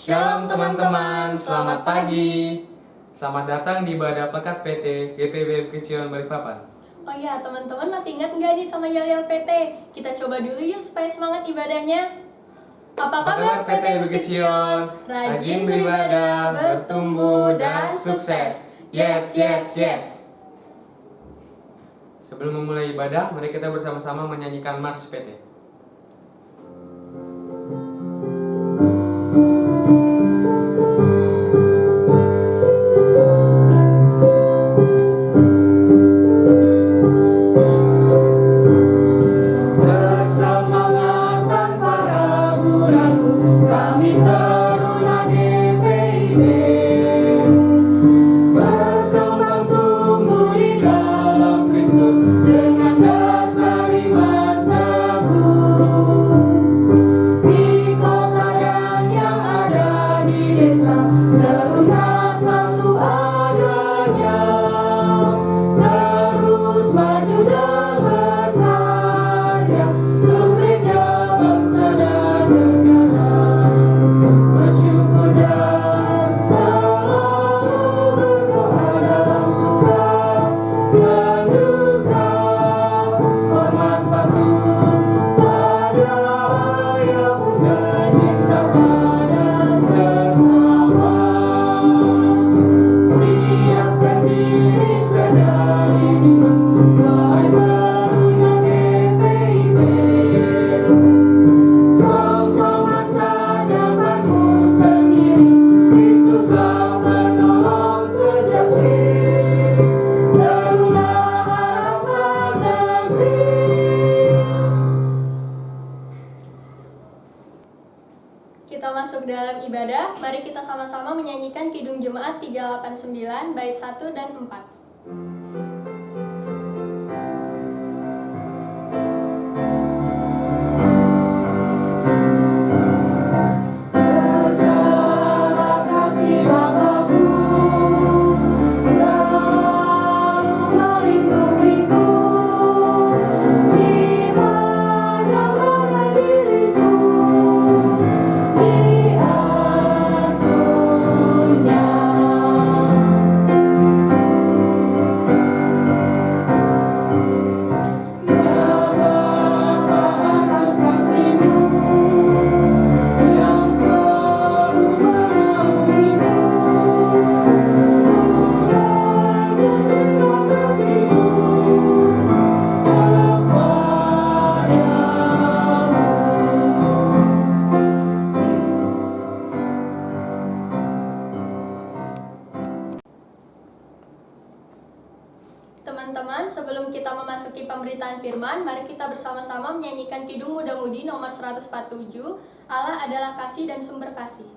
Shalom teman-teman, selamat pagi. Selamat datang di ibadah pekat PT GPB Kecion Balikpapan. Oh iya, teman-teman masih ingat nggak nih sama yel-yel PT? Kita coba dulu yuk supaya semangat ibadahnya. Apa kabar PT Kecion? Rajin beribadah, bertumbuh, dan sukses. Yes, yes, yes. Sebelum memulai ibadah, mari kita bersama-sama menyanyikan Mars PT. Kita masuk dalam ibadah, mari kita sama-sama menyanyikan Kidung Jemaat 389 bait 1 dan 4. Teman-teman, sebelum kita memasuki pemberitaan firman, mari kita bersama-sama menyanyikan Kidung Muda-Mudi nomor 147, Allah adalah kasih dan sumber kasih.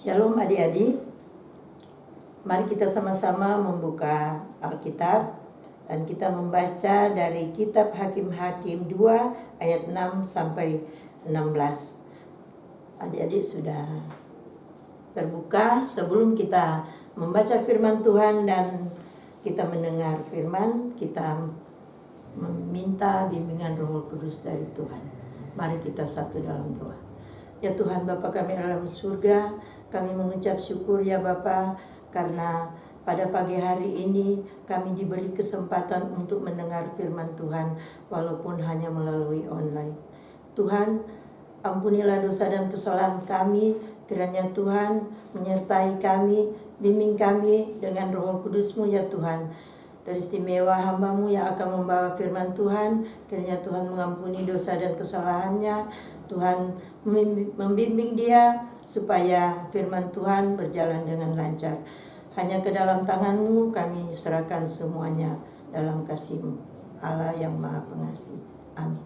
Shalom adik-adik, mari kita sama-sama membuka Alkitab dan kita membaca dari kitab Hakim-Hakim 2 ayat 6 sampai 16. Adik-adik sudah terbuka. Sebelum kita membaca firman Tuhan dan kita mendengar firman, kita meminta bimbingan Roh Kudus dari Tuhan. Mari kita satu dalam doa. Ya Tuhan Bapa kami dalam surga, kami mengucap syukur ya Bapa karena pada pagi hari ini kami diberi kesempatan untuk mendengar firman Tuhan walaupun hanya melalui online. Tuhan, ampunilah dosa dan kesalahan kami, kiranya Tuhan menyertai kami, bimbing kami dengan Roh Kudus-Mu ya Tuhan. Teristimewa hamba-Mu yang akan membawa firman Tuhan, kiranya Tuhan mengampuni dosa dan kesalahannya. Tuhan membimbing dia supaya firman Tuhan berjalan dengan lancar. Hanya ke dalam tangan-Mu kami serahkan semuanya dalam kasih-Mu, Allah yang Maha Pengasih. Amin.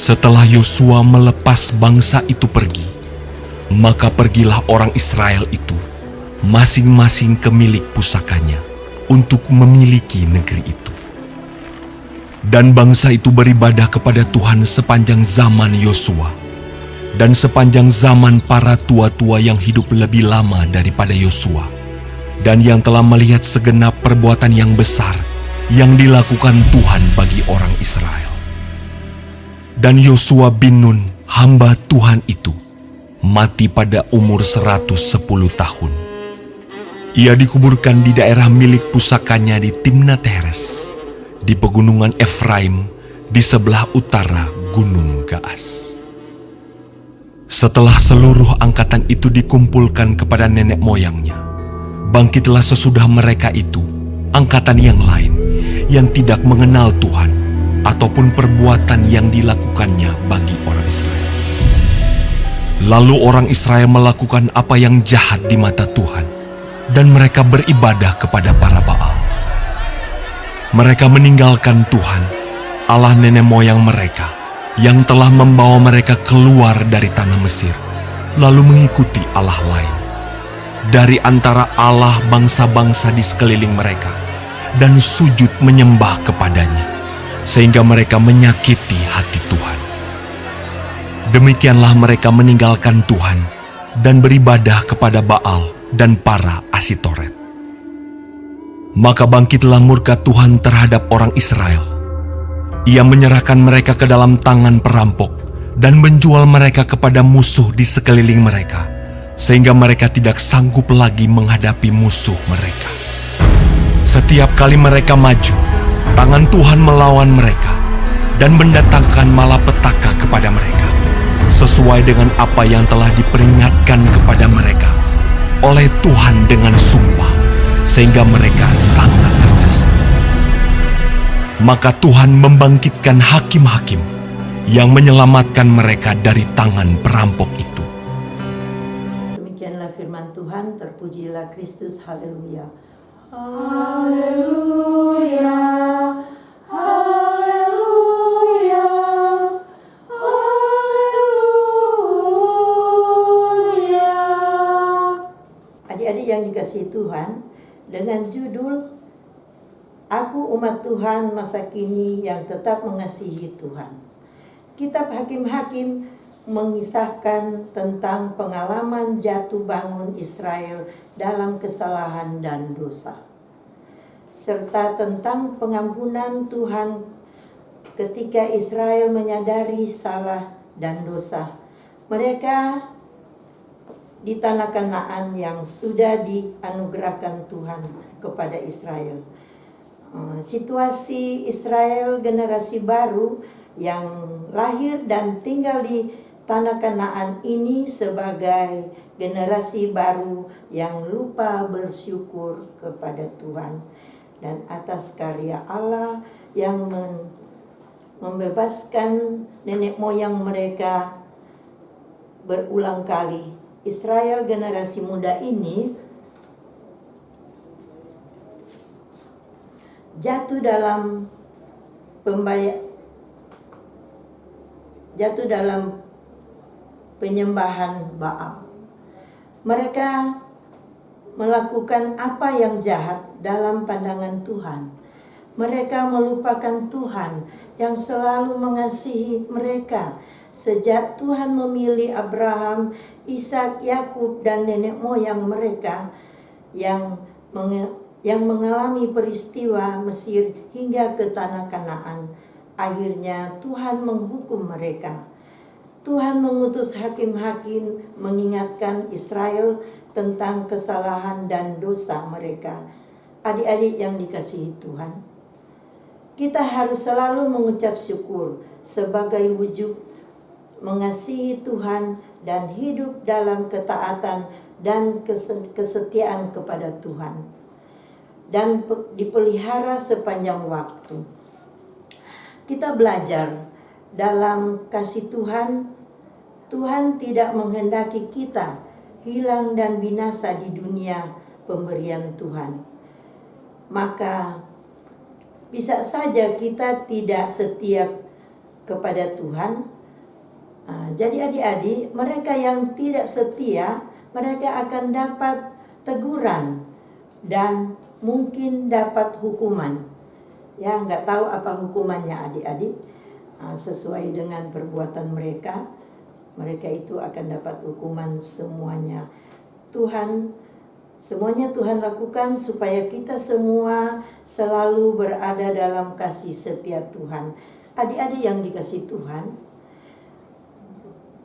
Setelah Yosua melepas bangsa itu pergi, maka pergilah orang Israel itu masing-masing ke milik pusakanya untuk memiliki negeri itu. Dan bangsa itu beribadah kepada Tuhan sepanjang zaman Yosua dan sepanjang zaman para tua-tua yang hidup lebih lama daripada Yosua dan yang telah melihat segenap perbuatan yang besar yang dilakukan Tuhan bagi orang Israel. Dan Yosua bin Nun, hamba Tuhan itu, mati pada umur 110 tahun. Ia dikuburkan di daerah milik pusakanya di Timnat Heres, di pegunungan Efraim, di sebelah utara Gunung Gaas. Setelah seluruh angkatan itu dikumpulkan kepada nenek moyangnya, bangkitlah sesudah mereka itu angkatan yang lain yang tidak mengenal Tuhan ataupun perbuatan yang dilakukannya bagi orang Israel. Lalu orang Israel melakukan apa yang jahat di mata Tuhan, dan mereka beribadah kepada para Baal. Mereka meninggalkan Tuhan, Allah nenek moyang mereka, yang telah membawa mereka keluar dari tanah Mesir, lalu mengikuti Allah lain dari antara Allah bangsa-bangsa di sekeliling mereka, dan sujud menyembah kepadanya, sehingga mereka menyakiti hati Tuhan. Demikianlah mereka meninggalkan Tuhan dan beribadah kepada Baal dan para Asitoret. Maka bangkitlah murka Tuhan terhadap orang Israel. Ia menyerahkan mereka ke dalam tangan perampok dan menjual mereka kepada musuh di sekeliling mereka, sehingga mereka tidak sanggup lagi menghadapi musuh mereka. Setiap kali mereka maju, tangan Tuhan melawan mereka dan mendatangkan malapetaka kepada mereka, sesuai dengan apa yang telah diperingatkan kepada mereka oleh Tuhan dengan sumpah, sehingga mereka sangat terdesak. Maka Tuhan membangkitkan hakim-hakim yang menyelamatkan mereka dari tangan perampok itu. Demikianlah firman Tuhan, terpujilah Kristus, haleluya. Haleluya, haleluya, haleluya. Adik-adik yang dikasihi Tuhan, dengan judul Aku umat Tuhan masa kini yang tetap mengasihi Tuhan. Kitab Hakim-Hakim mengisahkan tentang pengalaman jatuh bangun Israel dalam kesalahan dan dosa, serta tentang pengampunan Tuhan ketika Israel menyadari salah dan dosa mereka di tanah Kanaan yang sudah dianugerahkan Tuhan kepada Israel. Situasi Israel generasi baru yang lahir dan tinggal di tanah Kanaan ini sebagai generasi baru yang lupa bersyukur kepada Tuhan dan atas karya Allah yang membebaskan nenek moyang mereka berulang kali. Israel generasi muda ini jatuh dalam penyembahan Baal. Mereka melakukan apa yang jahat dalam pandangan Tuhan. Mereka melupakan Tuhan yang selalu mengasihi mereka. Sejak Tuhan memilih Abraham, Ishak, Yakub, dan nenek moyang mereka yang mengalami peristiwa Mesir hingga ke tanah Kanaan, akhirnya Tuhan menghukum mereka. Tuhan mengutus hakim-hakim mengingatkan Israel tentang kesalahan dan dosa mereka. Adik-adik yang dikasihi Tuhan, kita harus selalu mengucap syukur sebagai wujud mengasihi Tuhan dan hidup dalam ketaatan dan kesetiaan kepada Tuhan, dan dipelihara sepanjang waktu. Kita belajar dalam kasih Tuhan. Tuhan tidak menghendaki kita hilang dan binasa di dunia pemberian Tuhan. Maka bisa saja kita tidak setia kepada Tuhan. Jadi adik-adik, mereka yang tidak setia, mereka akan dapat teguran dan mungkin dapat hukuman. Ya, nggak tahu apa hukumannya adik-adik. Sesuai dengan perbuatan mereka, mereka itu akan dapat hukuman semuanya. Semuanya Tuhan lakukan supaya kita semua selalu berada dalam kasih setia Tuhan. Adik-adik yang dikasihi Tuhan,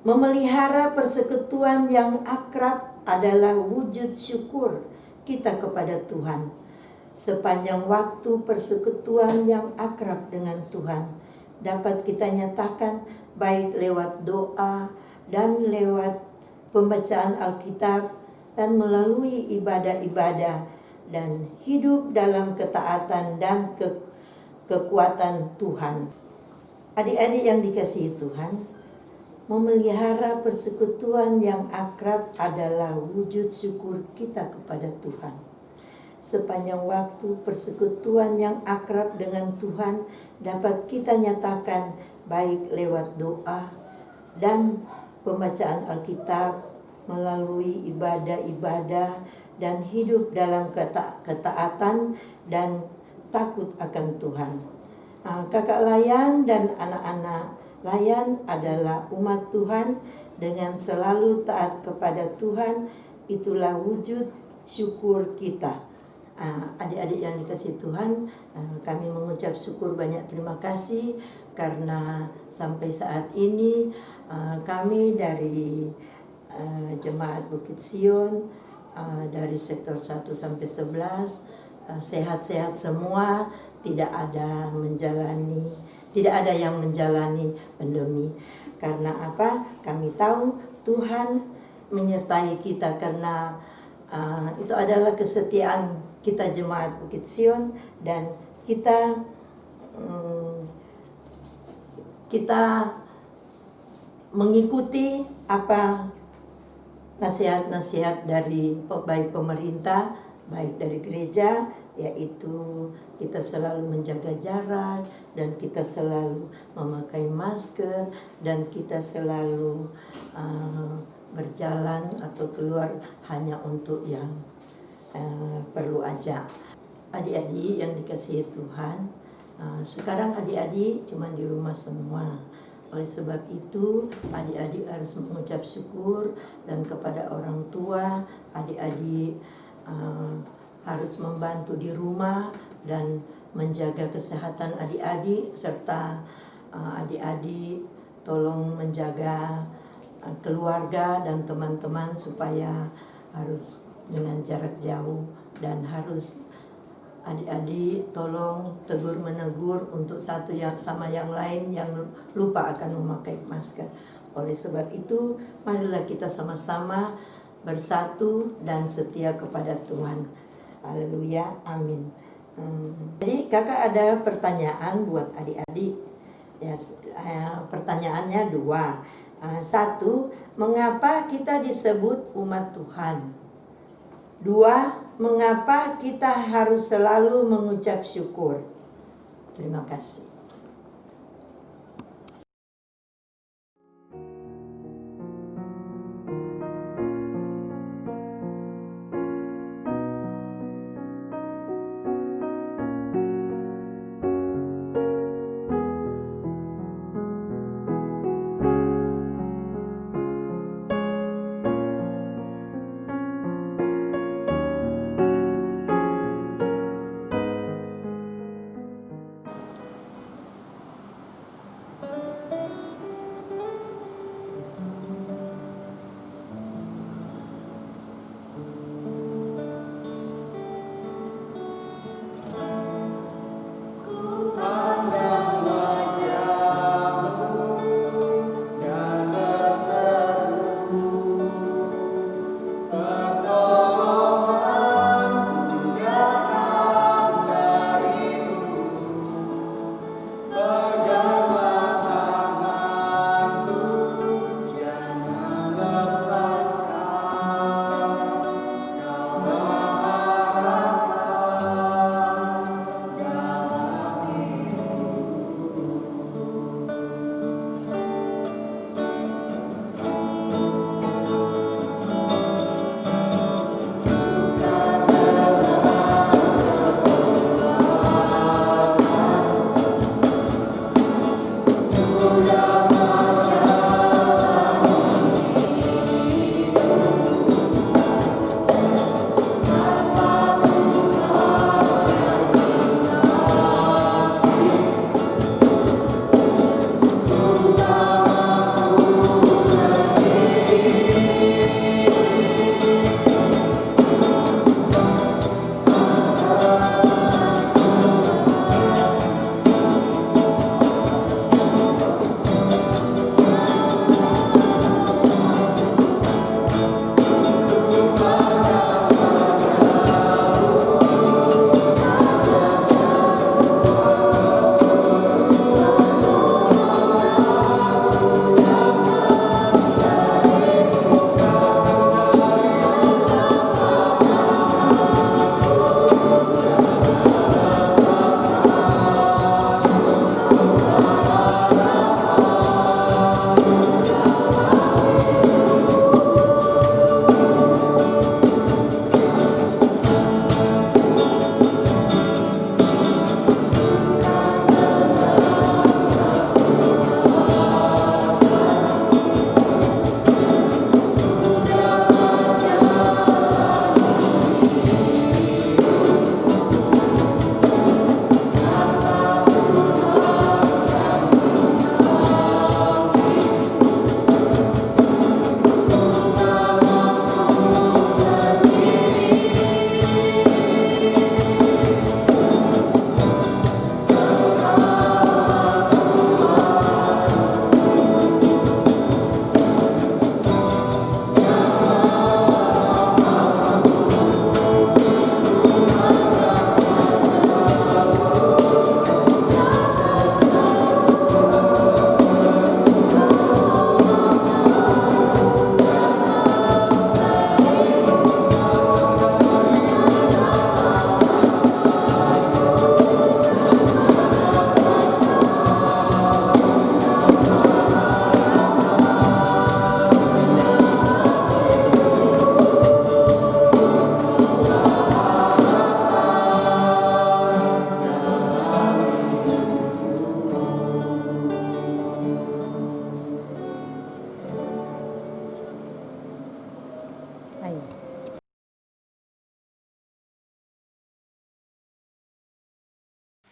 memelihara persekutuan yang akrab adalah wujud syukur kita kepada Tuhan. Sepanjang waktu persekutuan yang akrab dengan Tuhan dapat kita nyatakan baik lewat doa dan lewat pembacaan Alkitab dan melalui ibadah-ibadah dan hidup dalam ketaatan dan kekuatan Tuhan. Adik-adik yang dikasihi Tuhan, memelihara persekutuan yang akrab adalah wujud syukur kita kepada Tuhan. Sepanjang waktu persekutuan yang akrab dengan Tuhan dapat kita nyatakan baik lewat doa dan pembacaan Alkitab, melalui ibadah-ibadah dan hidup dalam ketaatan dan takut akan Tuhan. Kakak Layan dan anak-anak Layan adalah umat Tuhan dengan selalu taat kepada Tuhan. Itulah wujud syukur kita. Adik-adik yang dikasihi Tuhan, kami mengucap syukur banyak terima kasih karena sampai saat ini kami dari Jemaat Bukit Sion dari sektor 1 sampai 11 sehat-sehat semua, tidak ada yang menjalani pandemi. Karena apa? Kami tahu Tuhan menyertai kita, karena itu adalah kesetiaan kita Jemaat Bukit Sion, dan kita mengikuti apa nasihat-nasihat dari baik pemerintah, baik dari gereja, yaitu kita selalu menjaga jarak dan kita selalu memakai masker dan kita selalu berjalan atau keluar hanya untuk yang perlu aja. Adik-adik yang dikasihi Tuhan, sekarang adik-adik cuma di rumah semua. Oleh sebab itu, adik-adik harus mengucap syukur, dan kepada orang tua, adik-adik harus membantu di rumah dan menjaga kesehatan adik-adik, serta adik-adik tolong menjaga keluarga dan teman-teman supaya harus dengan jarak jauh, dan harus adik-adik tolong tegur menegur untuk satu yang sama yang lain yang lupa akan memakai masker. Oleh sebab itu, marilah kita sama-sama bersatu dan setia kepada Tuhan. Haleluya, amin. Jadi kakak ada pertanyaan buat adik-adik. Ya, pertanyaannya dua. Satu, mengapa kita disebut umat Tuhan? Dua, mengapa kita harus selalu mengucap syukur? Terima kasih.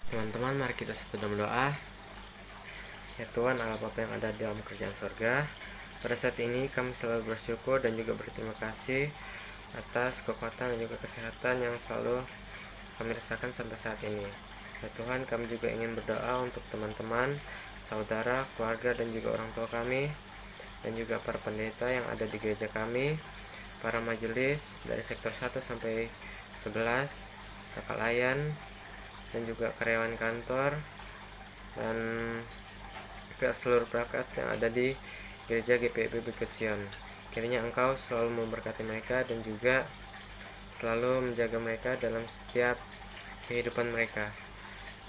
Teman-teman, mari kita satu dalam doa. Ya Tuhan Allah Bapa yang ada di dalam kerajaan sorga, pada saat ini kami selalu bersyukur dan juga berterima kasih atas kekuatan dan juga kesehatan yang selalu kami rasakan sampai saat ini. Ya Tuhan, kami juga ingin berdoa untuk teman-teman, saudara, keluarga dan juga orang tua kami, dan juga para pendeta yang ada di gereja kami, para majelis dari sektor 1 sampai 11, kakak layan, dan juga karyawan kantor, dan seluruh perangkat yang ada di gereja GPIB Bukit Sion. Kiranya Engkau selalu memberkati mereka dan juga selalu menjaga mereka dalam setiap kehidupan mereka,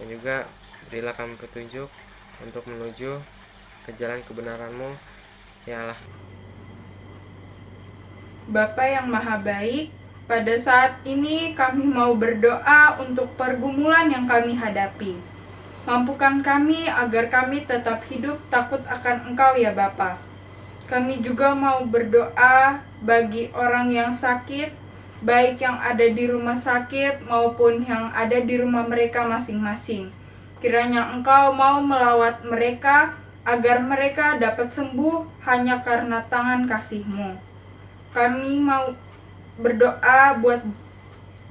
dan juga berilah kami petunjuk untuk menuju ke jalan kebenaran-Mu, ya Allah. Bapa yang Maha Baik, pada saat ini kami mau berdoa untuk pergumulan yang kami hadapi. Mampukan kami agar kami tetap hidup takut akan Engkau ya Bapa. Kami juga mau berdoa bagi orang yang sakit, baik yang ada di rumah sakit maupun yang ada di rumah mereka masing-masing. Kiranya Engkau mau melawat mereka agar mereka dapat sembuh hanya karena tangan kasih-Mu. Kami mau berdoa buat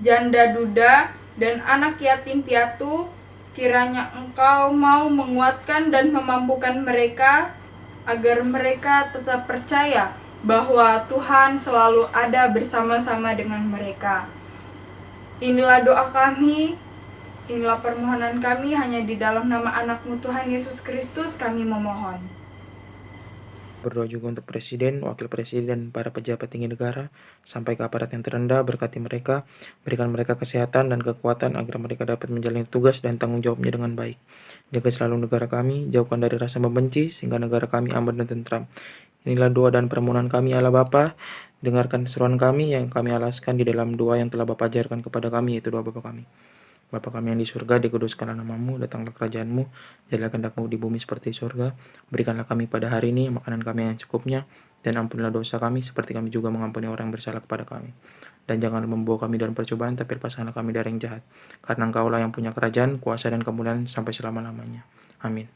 janda duda dan anak yatim piatu. Kiranya Engkau mau menguatkan dan memampukan mereka agar mereka tetap percaya bahwa Tuhan selalu ada bersama-sama dengan mereka. Inilah doa kami, inilah permohonan kami, hanya di dalam nama anak-Mu Tuhan Yesus Kristus kami memohon. Berdoa juga untuk Presiden, Wakil Presiden, dan para pejabat tinggi negara, sampai ke aparat yang terendah, berkati mereka, berikan mereka kesehatan dan kekuatan agar mereka dapat menjalani tugas dan tanggung jawabnya dengan baik. Jaga selalu negara kami, jauhkan dari rasa membenci, sehingga negara kami aman dan tentram. Inilah doa dan permohonan kami, Allah Bapa. Dengarkan seruan kami yang kami alaskan di dalam doa yang telah Bapa ajarkan kepada kami, yaitu doa Bapa kami. Bapa kami yang di surga, dikuduskanlah namamu, datanglah kerajaan-Mu, jadilah kehendak-Mu di bumi seperti di surga. Berikanlah kami pada hari ini makanan kami yang cukupnya, dan ampunilah dosa kami seperti kami juga mengampuni orang yang bersalah kepada kami. Dan janganlah membawa kami dalam percobaan, tapi lepaskanlah kami dari yang jahat. Karena Engkaulah yang punya kerajaan, kuasa dan kemuliaan sampai selama-lamanya. Amin.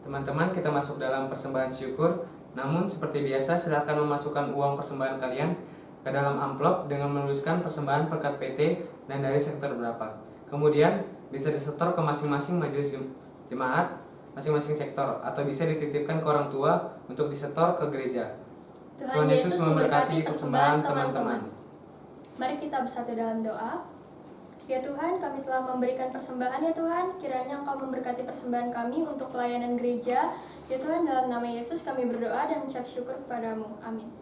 Teman-teman, kita masuk dalam persembahan syukur. Namun seperti biasa, silakan memasukkan uang persembahan kalian ke dalam amplop dengan menuliskan persembahan berkat PT dan dari sektor berapa. Kemudian bisa disetor ke masing-masing majelis jemaat, masing-masing sektor, atau bisa dititipkan ke orang tua untuk disetor ke gereja. Tuhan Yesus memberkati persembahan teman-teman. Mari kita bersatu dalam doa. Ya Tuhan, kami telah memberikan persembahan ya Tuhan. Kiranya Engkau memberkati persembahan kami untuk pelayanan gereja. Ya Tuhan, dalam nama Yesus kami berdoa dan mengucap syukur kepadamu. Amin.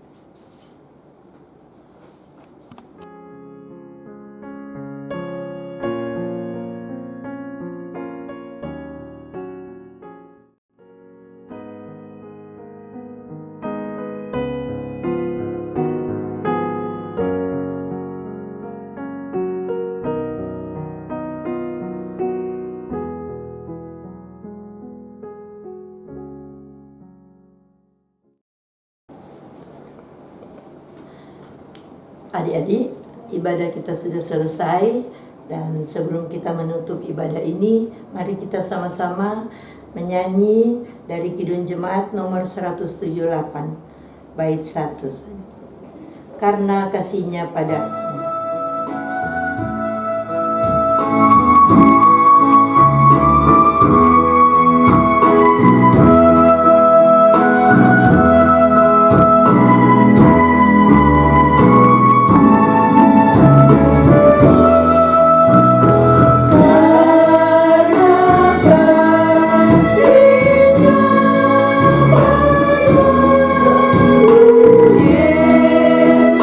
Adik-adik, ibadah kita sudah selesai, dan sebelum kita menutup ibadah ini, mari kita sama-sama menyanyi dari Kidung Jemaat nomor 178, bait 1. Karena kasihnya padaku. Yesus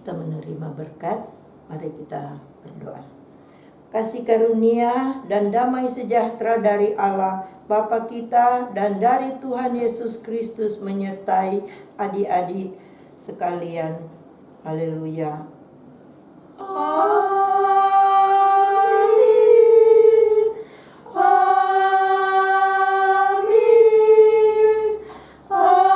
kita menerima berkat. Mari kita berdoa. Kasih karunia dan damai sejahtera dari Allah Bapa kita dan dari Tuhan Yesus Kristus menyertai adik-adik sekalian. Haleluya. Amin. Amin. Amin.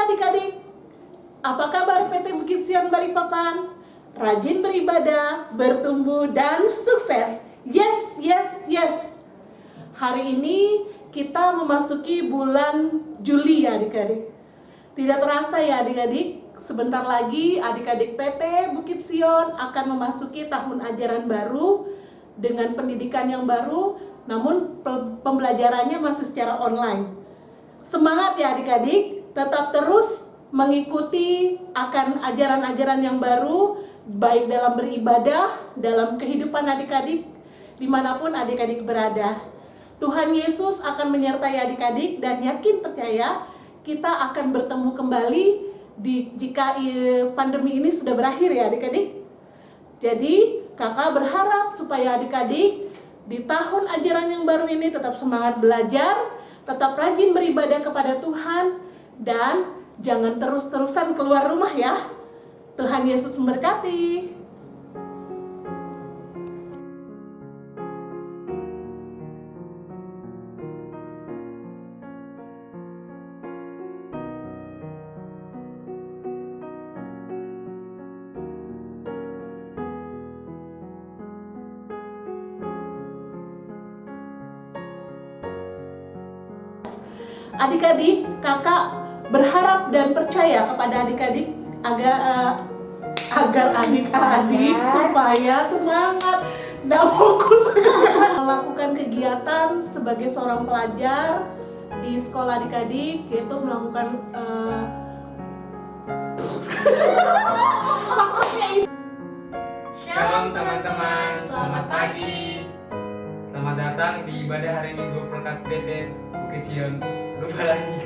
adik-adik, apa kabar PT Bukit Sion Balikpapan? Rajin beribadah, bertumbuh, dan sukses. Yes, yes, yes. Hari ini kita memasuki bulan Juli ya adik-adik. Tidak terasa ya adik-adik, sebentar lagi adik-adik PT Bukit Sion akan memasuki tahun ajaran baru dengan pendidikan yang baru, namun pembelajarannya masih secara online. Semangat ya adik-adik, tetap terus mengikuti akan ajaran-ajaran yang baru, baik dalam beribadah, dalam kehidupan adik-adik, dimanapun adik-adik berada. Tuhan Yesus akan menyertai adik-adik dan yakin percaya kita akan bertemu kembali jika pandemi ini sudah berakhir ya adik-adik. Jadi kakak berharap supaya adik-adik di tahun ajaran yang baru ini tetap semangat belajar, tetap rajin beribadah kepada Tuhan, dan jangan terus-terusan keluar rumah ya. Tuhan Yesus memberkati. Adik-adik, kakak berharap dan percaya kepada adik-adik agar adik-adik supaya semangat dan fokus melakukan kegiatan sebagai seorang pelajar di sekolah adik-adik, yaitu melakukan Shalom teman-teman, selamat pagi. Selamat datang di ibadah hari Minggu Perekat PT Bukit Sion. Lupa lagi.